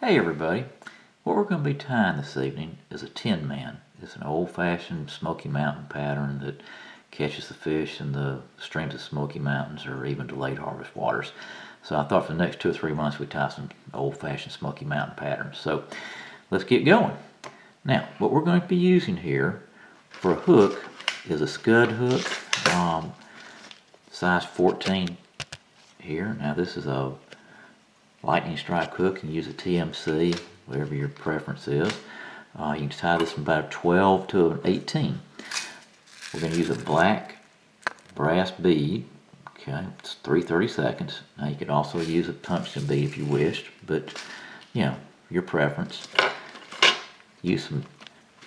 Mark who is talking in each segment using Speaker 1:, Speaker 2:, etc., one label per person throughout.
Speaker 1: Hey everybody, what we're going to be tying this evening is a Tin Man. It's an old-fashioned Smoky Mountain pattern that catches the fish in the streams of Smoky Mountains or even to late harvest waters. So I thought for the next 2 or 3 months we'd tie some old-fashioned Smoky Mountain patterns. So let's get going. Now, what we're going to be using here for a hook is a Scud hook, size 14 here. Now this is a lightning strike hook. You can use a TMC, whatever your preference is. You can tie this from about a 12 to an 18. We're going to use a black brass bead. Okay, it's 3/32. Now you could also use a tungsten bead if you wished, but your preference. Use some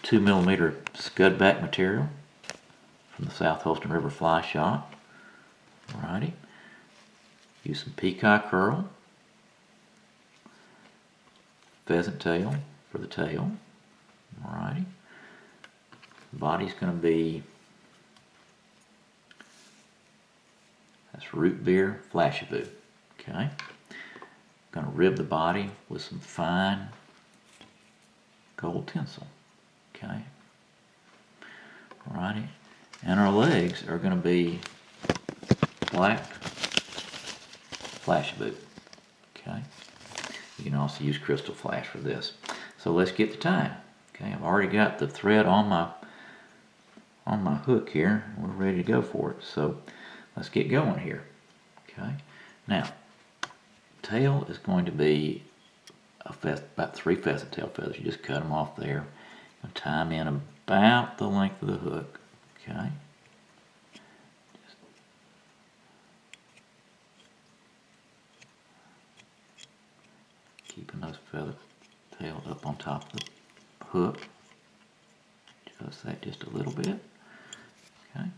Speaker 1: 2mm Scud back material from the South Holston River Fly Shop. Alrighty. Use some peacock curl. Pheasant tail for the tail. Alrighty. The body's going to be root beer Flashabou. Okay. Going to rib the body with some fine gold tinsel. Okay. Alrighty. And our legs are going to be black Flashabou. Okay. You can also use crystal flash for this. So let's get the tying. Okay, I've already got the thread on my hook here. We're ready to go for it. So let's get going here. Okay. Now, tail is going to be about 3 pheasant tail feathers. You just cut them off there and tie them in about the length of the hook. Okay. Keeping those feather tails up on top of the hook. Adjust that just a little bit. Okay.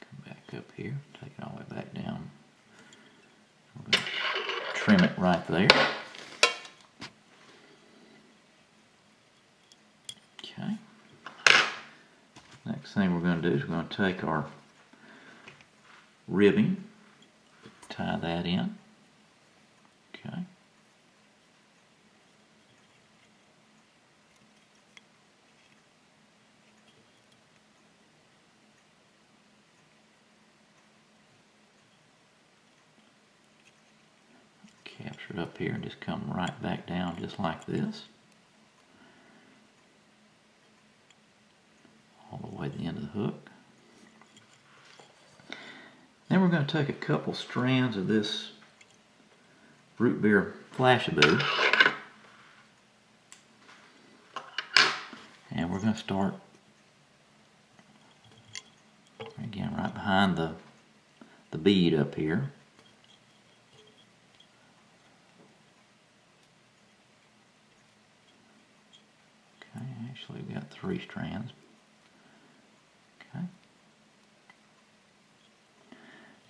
Speaker 1: Come back up here, take it all the way back down. We're going to trim it right there. Okay. Next thing we're going to do is we're going to take our ribbing, tie that in. Okay. Capture it up here and just come right back down just like this. All the way to the end of the hook. Then we're going to take a couple strands of this root beer Flashabou, and we're going to start again right behind the bead up here. Okay, actually we've got 3 strands. Okay.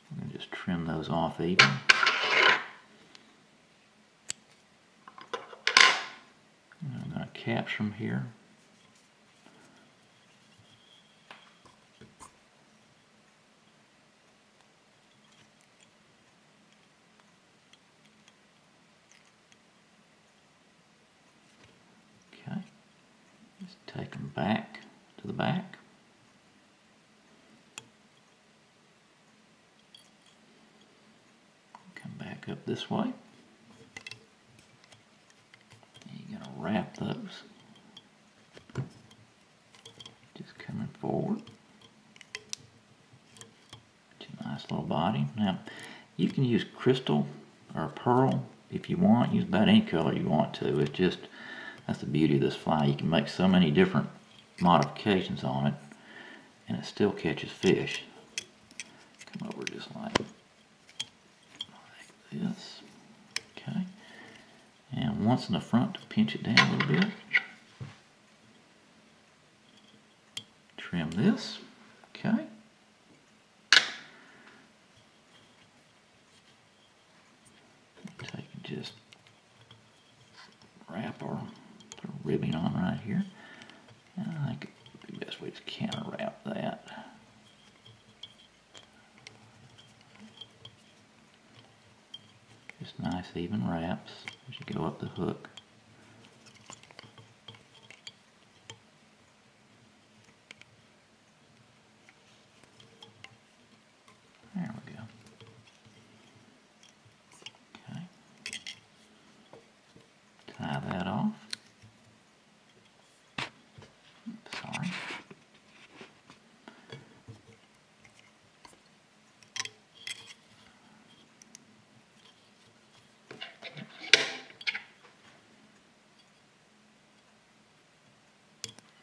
Speaker 1: I'm going to just trim those off even. And I'm going to capture them here. Okay. Just take them back to the back. Back up this way. And you're going to wrap those. Just coming forward. It's a nice little body. Now, you can use crystal or pearl if you want. Use about any color you want to. It's just, that's the beauty of this fly. You can make so many different modifications on it, and it still catches fish. Come over just like this. Okay. And once in the front to pinch it down a little bit. Trim this. Okay. Take and just wrap our put a ribbing on right here. And I think the best way is counter wrap that. Just nice even wraps as you go up the hook. There we go. Okay. Tie that off. Sorry.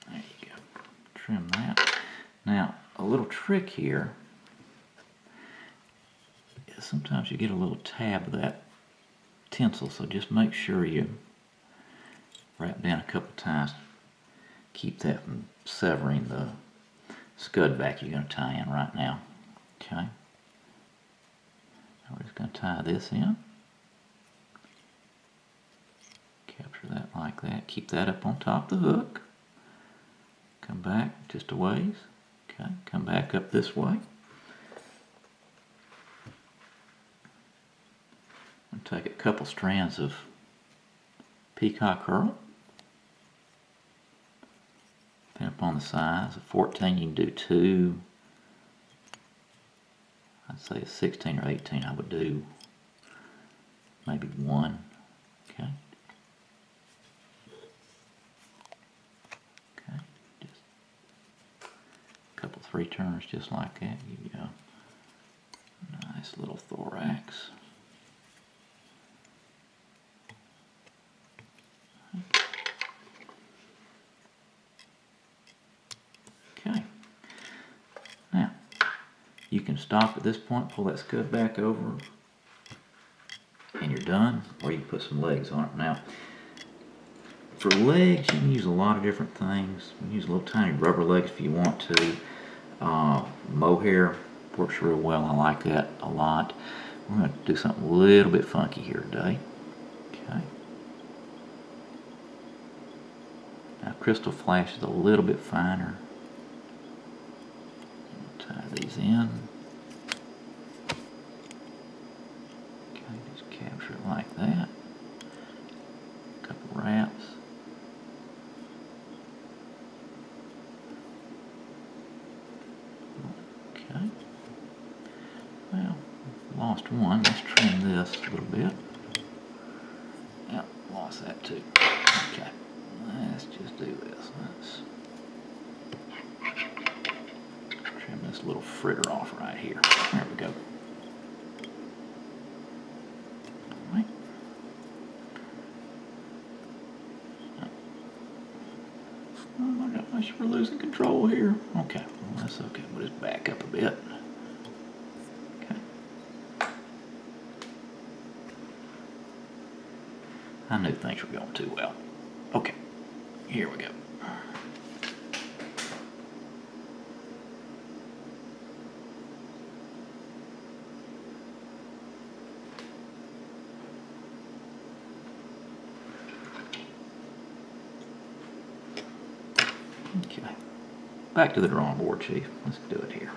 Speaker 1: There you go. Trim that. Now, a little trick here is sometimes you get a little tab of that tinsel, so just make sure you wrap down a couple times. Keep that from severing the scud back you're going to tie in right now. Okay. Now we're just going to tie this in. Capture that like that. Keep that up on top of the hook. Come back just a ways. Okay. Come back up this way. And take a couple strands of peacock herl. Depending upon the size. A 14 you can do 2. I'd say a 16 or 18 I would do maybe 1. Okay. Okay. Just a couple 3 turns just like that. You go. Nice little thorax. Okay. Now, you can stop at this point, pull that scud back over, and you're done, or you can put some legs on it. Now, for legs, you can use a lot of different things. You can use little tiny rubber legs if you want to. Mohair works real well. I like that a lot. We're going to do something a little bit funky here today. Okay. Now, crystal flash is a little bit finer. Tie these in. Okay, just capture it like that. A couple wraps. Okay. Well, lost one. Let's trim this a little bit. Yep, lost that too. Okay. Let's just do this. Let's trim this little fritter off right here. There we go. Alright. Oh my gosh, we're losing control here. Okay, well, that's okay. We'll just back up a bit. Okay. I knew things were going too well. Okay, here we go. Okay, back to the drawing board, Chief. Let's do it here.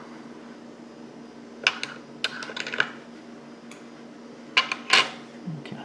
Speaker 1: Okay.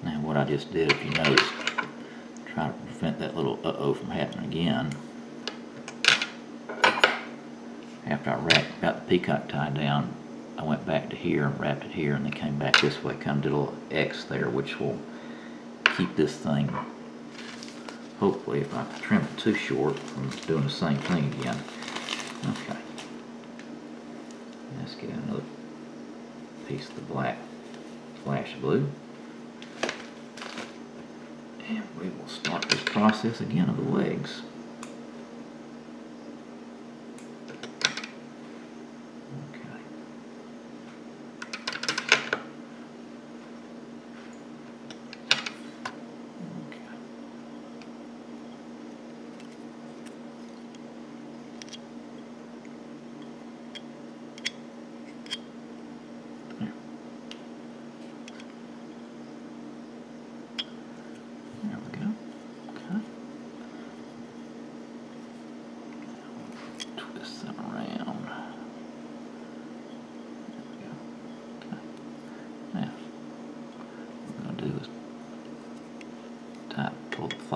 Speaker 1: Now what I just did, if you notice, try to prevent that little uh-oh from happening again. After I got the peacock tied down, I went back to here, wrapped it here, and then came back this way, kind of did a little X there, which will keep this thing, hopefully, if I trim it too short, from doing the same thing again. Okay. Let's get another piece of the black flash blue. And we will start this process again of the legs.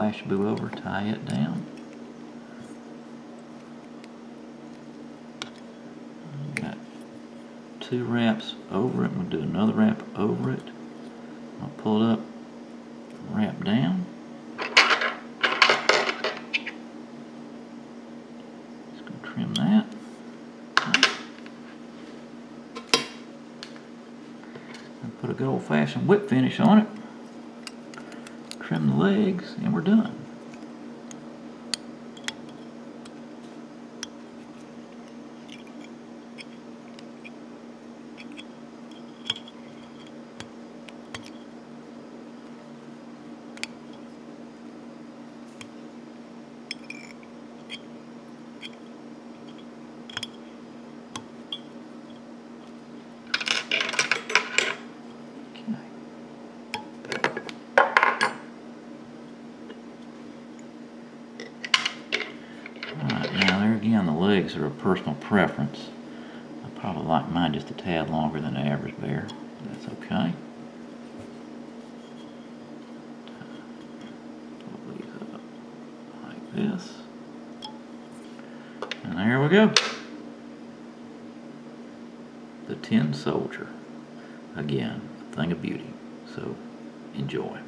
Speaker 1: flash boo over, tie it down. Got 2 wraps over it. We'll do another wrap over it. I'll pull it up, wrap down. Just gonna trim that. And put a good old-fashioned whip finish on it. Trim the legs, and we're done. Alright, now there again, the legs are a personal preference. I probably like mine just a tad longer than the average bear. That's okay. Pull these up like this. And there we go. The Tin Soldier. Again, a thing of beauty. So, enjoy.